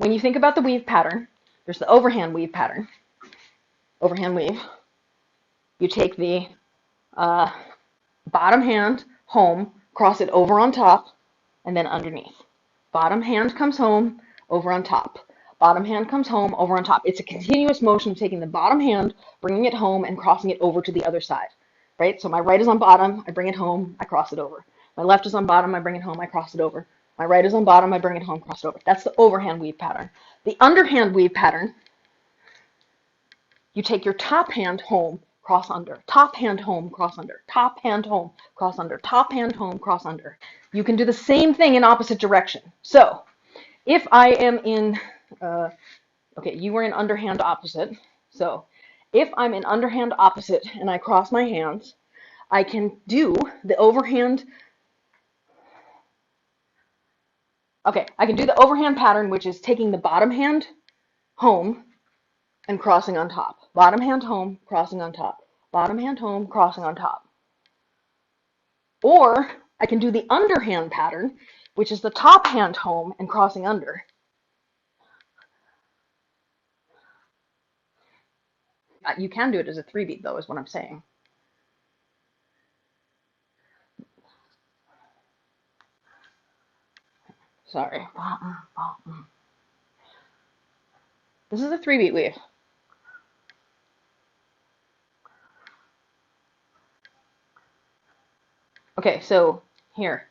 when you think about the weave pattern, there's the overhand weave pattern. Overhand weave. You take the bottom hand home, cross it over on top, and then underneath. Bottom hand comes home, over on top. Bottom hand comes home, over on top. It's a continuous motion of taking the bottom hand, bringing it home, and crossing it over to the other side. Right? So my right is on bottom, I bring it home, I cross it over. My left is on bottom, I bring it home, I cross it over. My right is on bottom, I bring it home, cross it over. That's the overhand weave pattern. The underhand weave pattern, you take your top hand home, cross under, top hand home, cross under, top hand home, cross under, top hand home, cross under. You can do the same thing in opposite direction. So if I am in, okay, you were in underhand opposite. So if I'm in underhand opposite and I cross my hands, I can do the overhand. Okay, I can do the overhand pattern, which is taking the bottom hand home and crossing on top. Bottom hand home, crossing on top. Bottom hand home, crossing on top. Or I can do the underhand pattern, which is the top hand home and crossing under. You can do it as a 3-beat though, is what I'm saying. Sorry. This is a 3-beat weave. Okay, so here.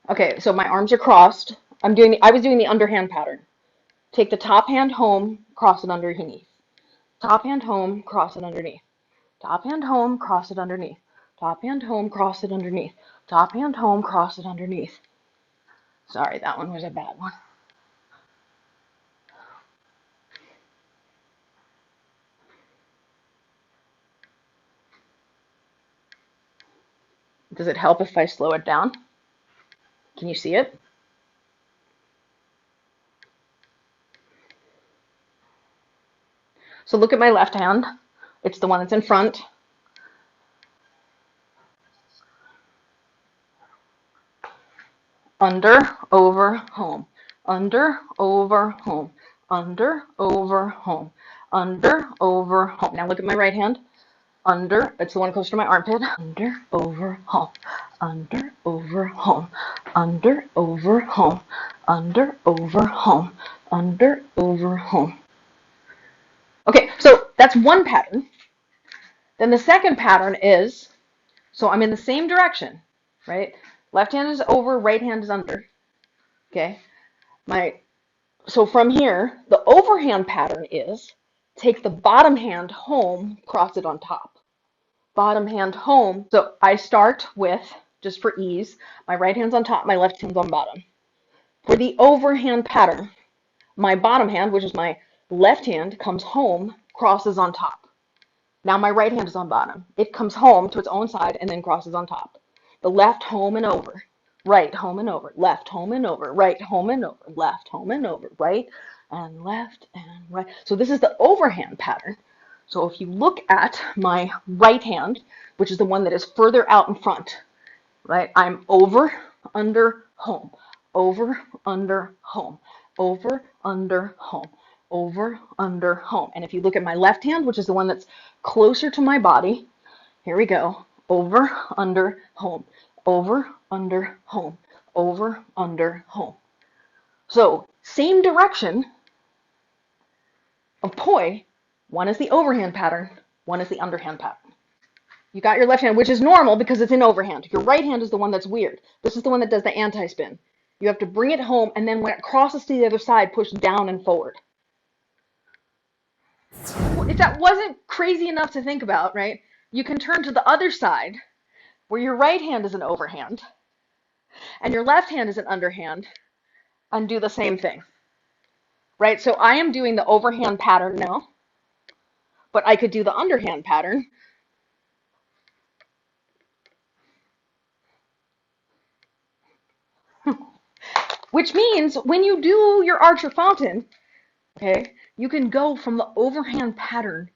Okay, so my arms are crossed. I was doing the underhand pattern. Take the top hand home, cross it underneath. Top hand home, cross it underneath. Top hand home, cross it underneath. Top hand home, cross it underneath. Top hand home, cross it underneath. Sorry, that one was a bad one. Does it help if I slow it down? Can you see it? So look at my left hand. It's the one that's in front. Under, over, home. Under, over, home. Under, over, home. Under, over, home. Now look at my right hand. Under, it's the one close to my armpit. Under, over, home. Under, over, home. Under, over, home. Under, over, home. Under, over, home. Okay, so that's one pattern. Then the second pattern is, so I'm in the same direction, right? Left hand is over, right hand is under. Okay. So from here, the overhand pattern is take the bottom hand home, cross it on top. Bottom hand home. So I start with, just for ease, my right hand's on top, my left hand's on bottom. For the overhand pattern, my bottom hand, which is my left hand, comes home, crosses on top. Now my right hand is on bottom. It comes home to its own side and then crosses on top. The left home and over. Right, home and over, left, home and over, right, home and over, left, home and over, right, and left, and right. So this is the overhand pattern. So if you look at my right hand, which is the one that is further out in front, right, I'm over, under, home, over, under, home, over, under, home, over, under, home. And if you look at my left hand, which is the one that's closer to my body, here we go, over, under, home. Over, under, home. Over, under, home. So, same direction of poi. One is the overhand pattern, one is the underhand pattern. You got your left hand, which is normal because it's in overhand. Your right hand is the one that's weird. This is the one that does the anti-spin. You have to bring it home, and then when it crosses to the other side, push down and forward. If that wasn't crazy enough to think about, right, you can turn to the other side, where your right hand is an overhand, and your left hand is an underhand, and do the same thing, right? So I am doing the overhand pattern now, but I could do the underhand pattern. Which means when you do your archer fountain, okay, you can go from the overhand pattern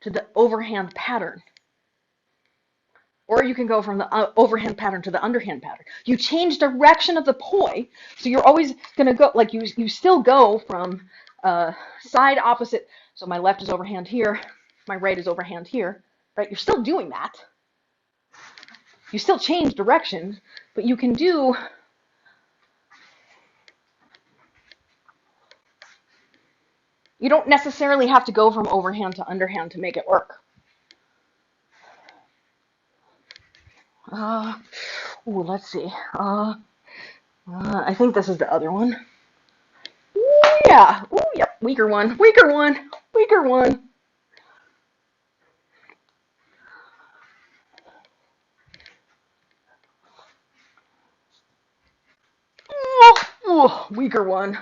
to the overhand pattern. Or you can go from the overhand pattern to the underhand pattern. You change direction of the poi, so you're always going to go, like you still go from side opposite. So my left is overhand here, my right is overhand here, right? You're still doing that. You still change direction, but you can do, you don't necessarily have to go from overhand to underhand to make it work. Ooh, let's see. I think this is the other one. Yeah. Ooh, yep. Weaker one. Weaker one. Weaker one. Ooh, weaker one.